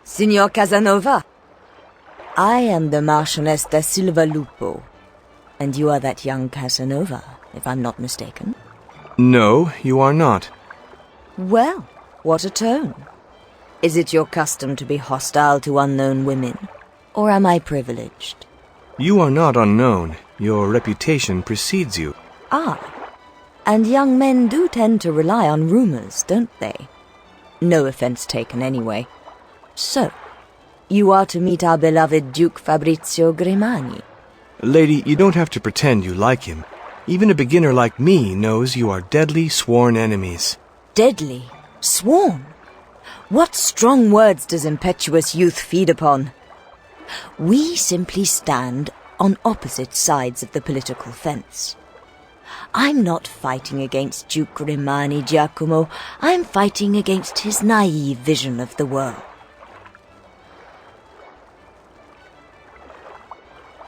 Signor Casanova. I am the Marchioness da Silva Lupo, and you are that young Casanova, if I'm not mistaken. No, you are not. Well, what a tone. Is it your custom to be hostile to unknown women, or am I privileged? You are not unknown. Your reputation precedes you. Ah, and young men do tend to rely on rumors, don't they? No offense taken anyway. So, you are to meet our beloved Duke Fabrizio Grimani. Lady, you don't have to pretend you like him. Even a beginner like me knows you are deadly sworn enemies. Deadly? Sworn? What strong words does impetuous youth feed upon? We simply stand on opposite sides of the political fence. I'm not fighting against Duke Grimani, Giacomo. I'm fighting against his naive vision of the world.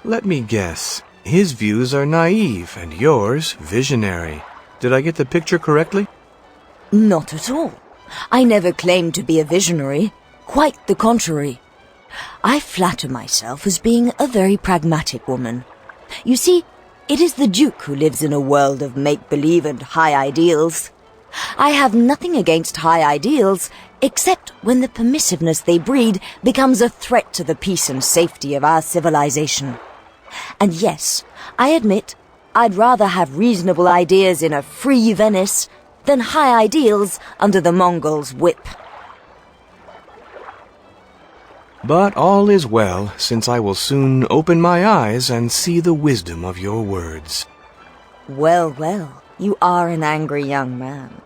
Let me guess. His views are naive and yours visionary. Did I get the picture correctly? Not at all. I never claimed to be a visionary. Quite the contrary. I flatter myself as being a very pragmatic woman. You see, it is the Duke who lives in a world of make-believe and high ideals. I have nothing against high ideals, except when the permissiveness they breed becomes a threat to the peace and safety of our civilization. And yes, I admit, I'd rather have reasonable ideas in a free Venice than high ideals under the Mongols' whip. But all is well, since I will soon open my eyes and see the wisdom of your words. Well, well, you are an angry young man.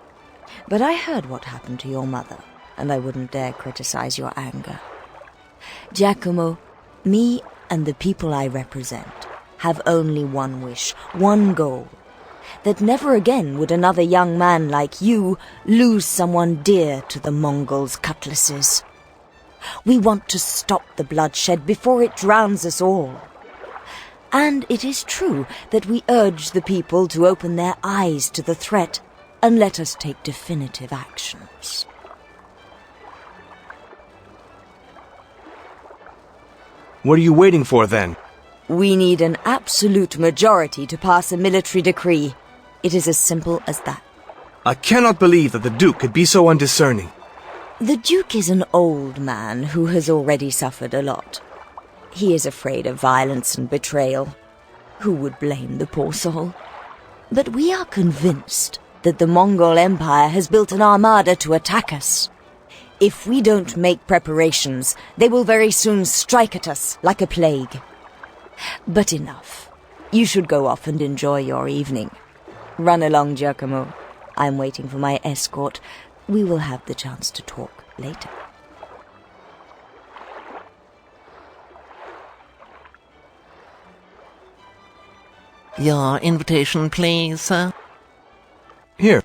But I heard what happened to your mother, and I wouldn't dare criticize your anger. Giacomo, me and the people I represent have only one wish, one goal. That never again would another young man like you lose someone dear to the Mongols' cutlasses. We want to stop the bloodshed before it drowns us all. And it is true that we urge the people to open their eyes to the threat and let us take definitive actions. What are you waiting for, then? We need an absolute majority to pass a military decree. It is as simple as that. I cannot believe that the Duke could be so undiscerning. The Duke is an old man who has already suffered a lot. He is afraid of violence and betrayal. Who would blame the poor soul? But we are convinced that the Mongol Empire has built an armada to attack us. If we don't make preparations, they will very soon strike at us like a plague. But enough. You should go off and enjoy your evening. Run along, Giacomo. I'm waiting for my escort. We will have the chance to talk later. Your invitation, please, sir. Here.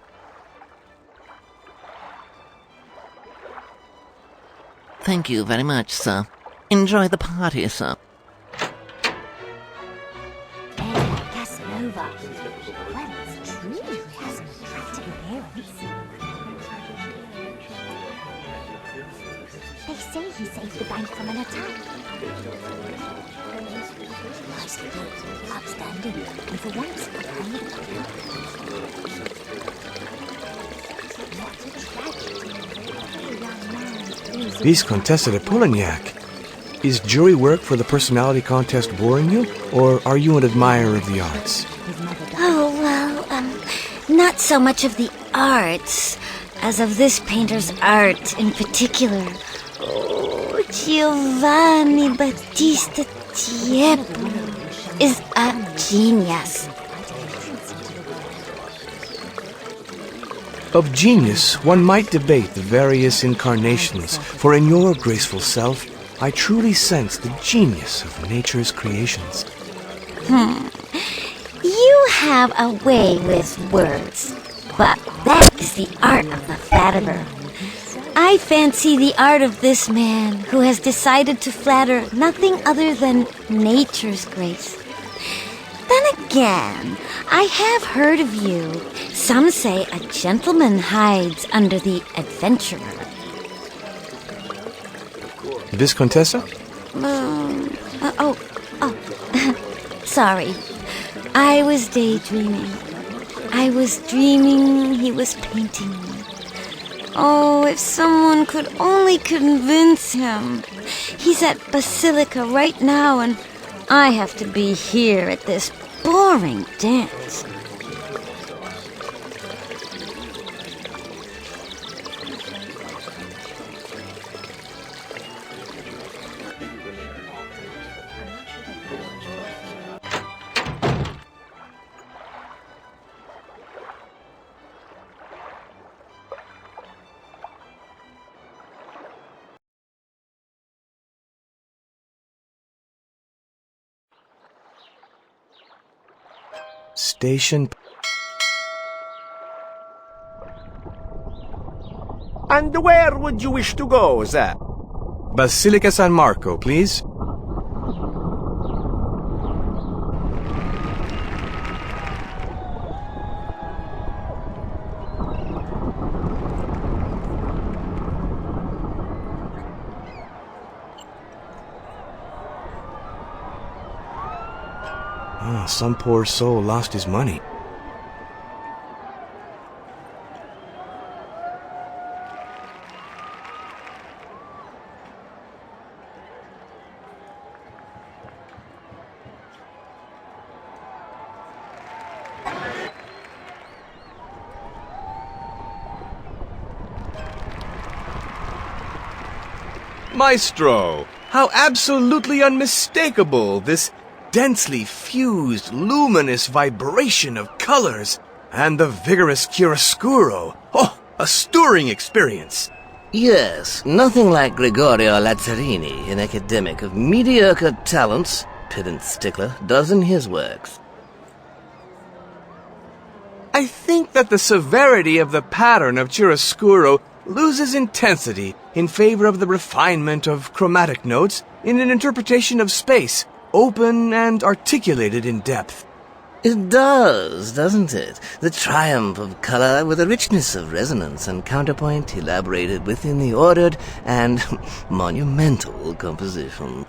Thank you very much, sir. Enjoy the party, sir. Casanova. Well, it's true. He has an attractive appearance. They say he saved the bank from an attack. Nicely built, upstanding, and for once, what a tragedy. A young man losing... Viscontessa de Polignac. Is jury work for the personality contest boring you, or are you an admirer of the arts? Oh, well, not so much of the arts as of this painter's art in particular. Oh, Giovanni Battista Tiepolo is a genius. Of genius, one might debate the various incarnations, for in your graceful self, I truly sense the genius of nature's creations. You have a way with words, but that is the art of the flatterer. I fancy the art of this man who has decided to flatter nothing other than nature's grace. Then again, I have heard of you. Some say a gentleman hides under the adventurer. Viscontessa? Sorry. I was daydreaming. I was dreaming he was painting me. Oh, if someone could only convince him. He's at Basilica right now, and I have to be here at this boring dance. Station... And where would you wish to go, sir? Basilica San Marco, please. Some poor soul lost his money. Maestro, how absolutely unmistakable this densely fused, luminous vibration of colors, and the vigorous chiaroscuro. Oh, a stirring experience. Yes, nothing like Gregorio Lazzarini, an academic of mediocre talents, pedant stickler, does in his works. I think that the severity of the pattern of chiaroscuro loses intensity in favor of the refinement of chromatic notes in an interpretation of space, open and articulated in depth. It does, doesn't it? The triumph of color with a richness of resonance and counterpoint elaborated within the ordered and monumental composition.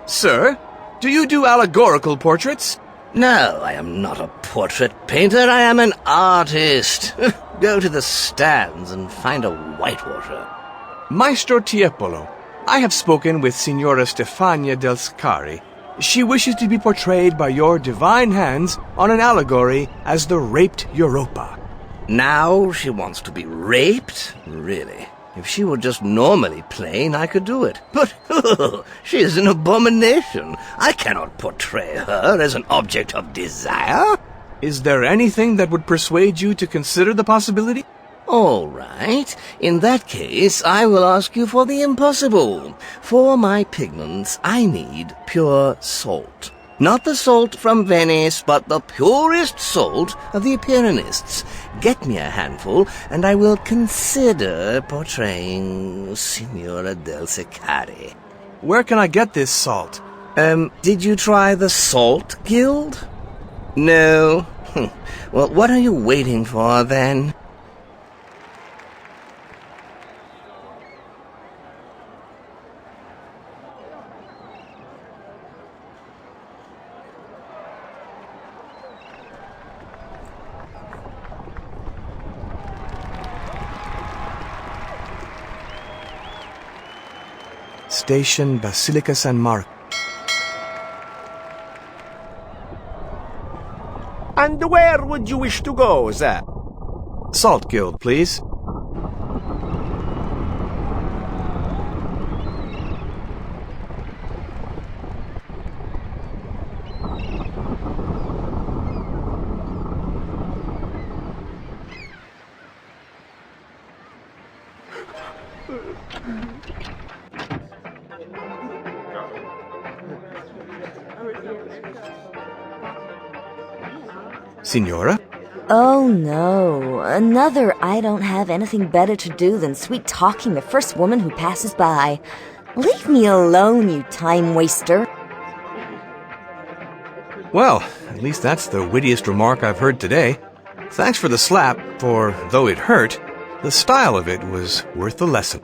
Sir, do you do allegorical portraits? No, I am not a portrait painter, I am an artist. Go to the stands and find a whitewater. Maestro Tiepolo, I have spoken with Signora Stefania del Scari. She wishes to be portrayed by your divine hands on an allegory as the raped Europa. Now she wants to be raped? Really? If she were just normally plain, I could do it. But she is an abomination. I cannot portray her as an object of desire. Is there anything that would persuade you to consider the possibility? All right. In that case, I will ask you for the impossible. For my pigments, I need pure salt. Not the salt from Venice, but the purest salt of the Pyrenees. Get me a handful, and I will consider portraying Signora del Scari. Where can I get this salt? Did you try the Salt Guild? No? Well, what are you waiting for, then? Station Basilica San Marco. And where would you wish to go, sir? Salt Guild, please. Signora? Oh no, another I don't have anything better to do than sweet-talking the first woman who passes by. Leave me alone, you time-waster. Well, at least that's the wittiest remark I've heard today. Thanks for the slap, for though it hurt, the style of it was worth the lesson.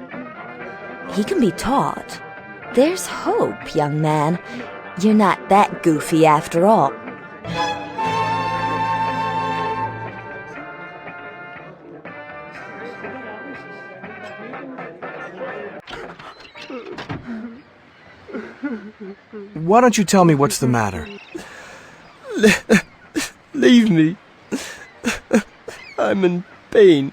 He can be taught. There's hope, young man. You're not that goofy after all. Why don't you tell me what's the matter? Leave me. I'm in pain.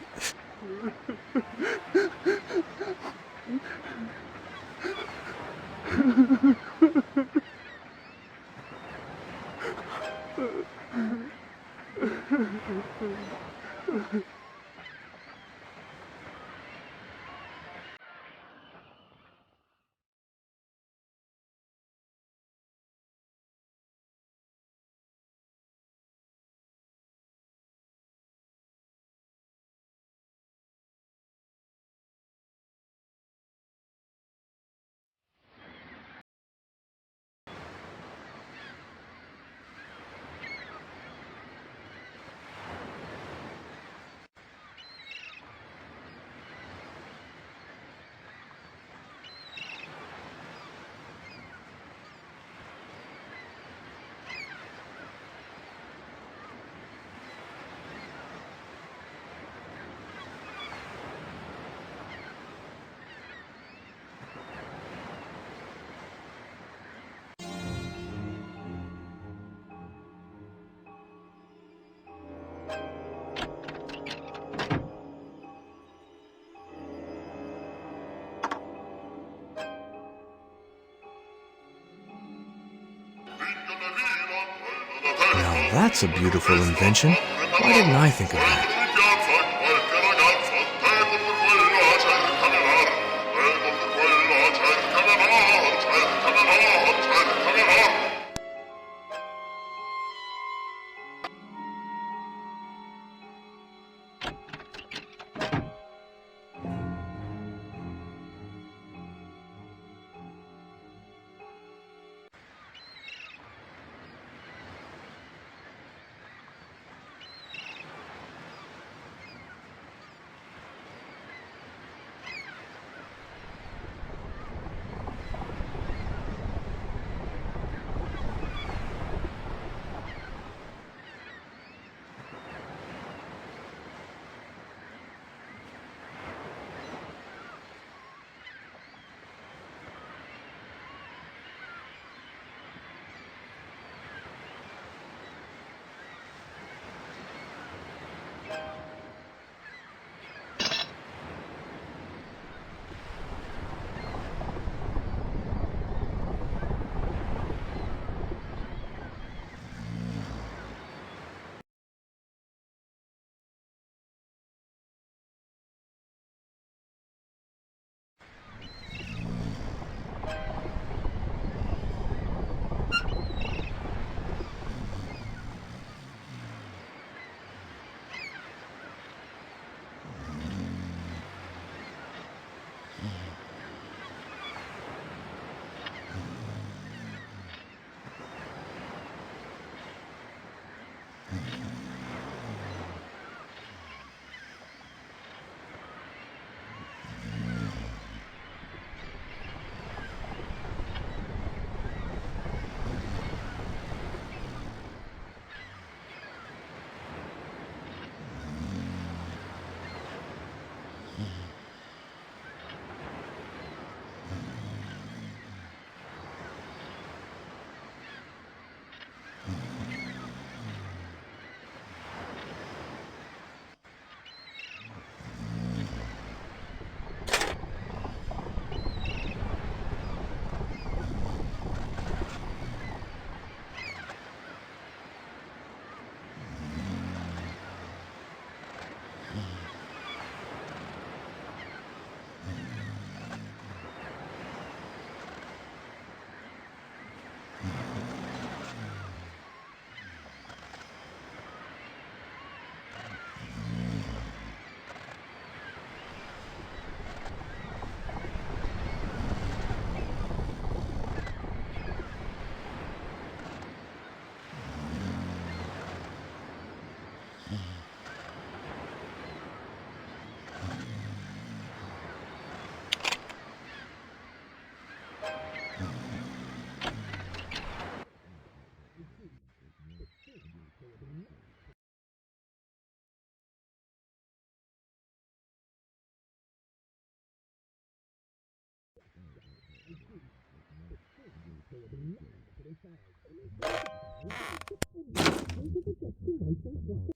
Now that's a beautiful invention. Why didn't I think of that?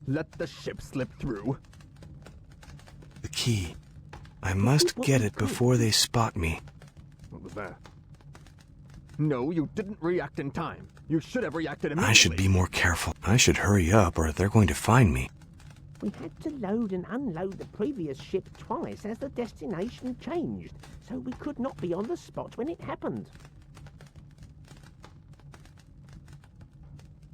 Let the ship slip through. The key. I must get it before they spot me. What was that? No, you didn't react in time. You should have reacted immediately. I should be more careful. I should hurry up or they're going to find me. We had to load and unload the previous ship twice as the destination changed, so we could not be on the spot when it happened.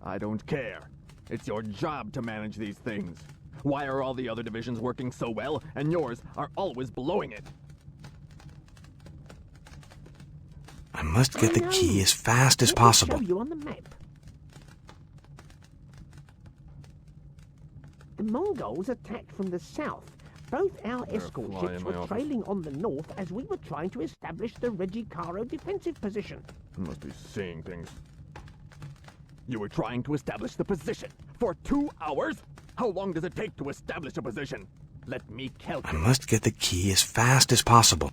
I don't care. It's your job to manage these things. Why are all the other divisions working so well, and yours are always blowing it? I must get the key as fast as possible. Let me show you on the map. The Mongols attacked from the south. Both our escort ships were trailing on the north as we were trying to establish the Regicaro defensive position. You must be seeing things. You were trying to establish the position for 2 hours? How long does it take to establish a position? Let me I calculate. must get the key as fast as possible.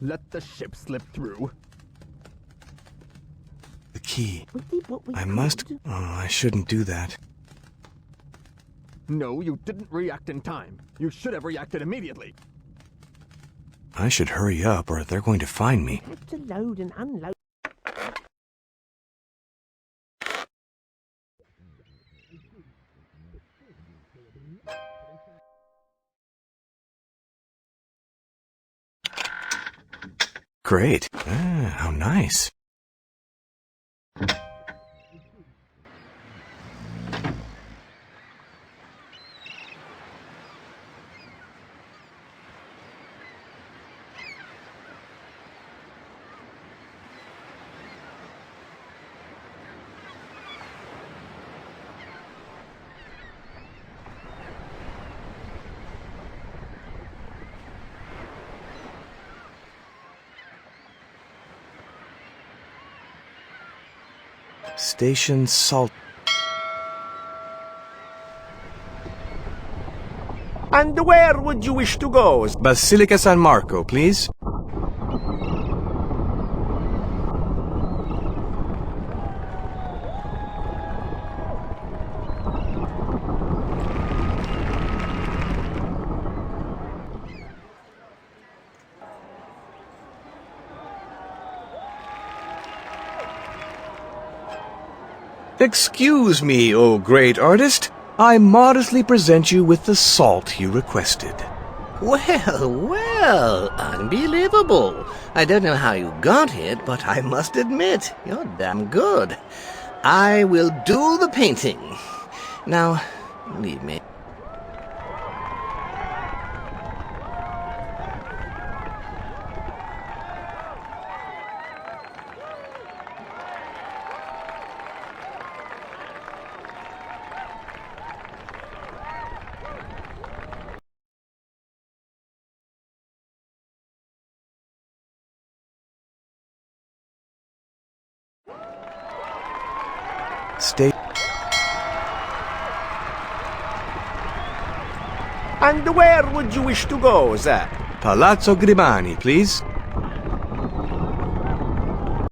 Let the ship slip through. The key. We did what we I could. must... Oh, I shouldn't do that. No, you didn't react in time. You should have reacted immediately. I should hurry up or they're going to find me. We had to load and unload. Great. Ah, how nice. Station Salt. And where would you wish to go? Basilica San Marco, please. Excuse me, O great artist. I modestly present you with the salt you requested. Well, well, unbelievable. I don't know how you got it, but I must admit, you're damn good. I will do the painting. Now, leave me. Stay. And where would you wish to go, sir? Palazzo Grimani, please.